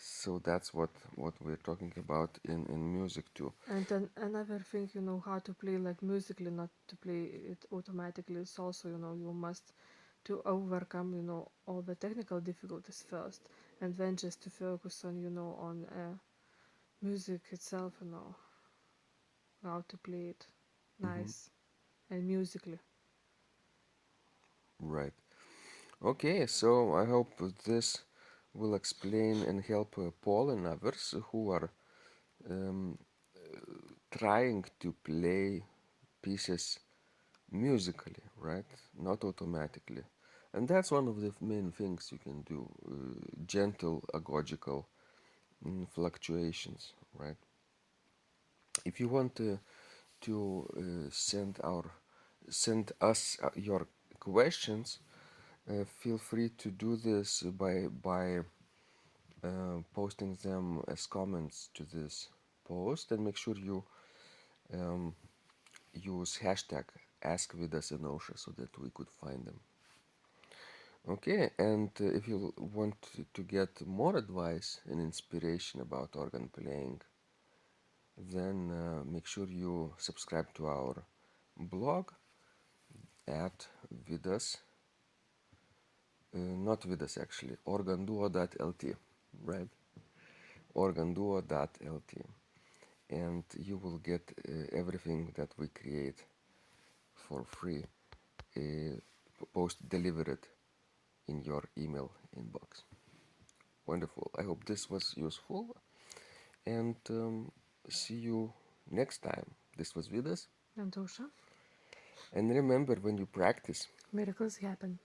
So that's what we're talking about in music too. And then another thing, how to play like musically, not to play it automatically. It's also, you must to overcome, all the technical difficulties first, and then just to focus on, on music itself, how to play it Hmm. nice and musically. Right. Okay, so I hope this will explain and help Paul and others who are um, trying to play pieces musically, right? Not automatically. And that's one of the main things you can do, gentle agogical fluctuations, right? If you want to send us your questions, feel free to do this by posting them as comments to this post, and make sure you um, use hashtag #AskVidas so that we could find them. Okay, and if you want to get more advice and inspiration about organ playing, then make sure you subscribe to our blog at Vidas, not Vidas actually, organduo.lt, right? Organduo.lt, and you will get everything that we create for free, post delivered in your email inbox. Wonderful. I hope this was useful, and see you next time. This was Vidas, And Tosha, and remember, when you practice, miracles happen.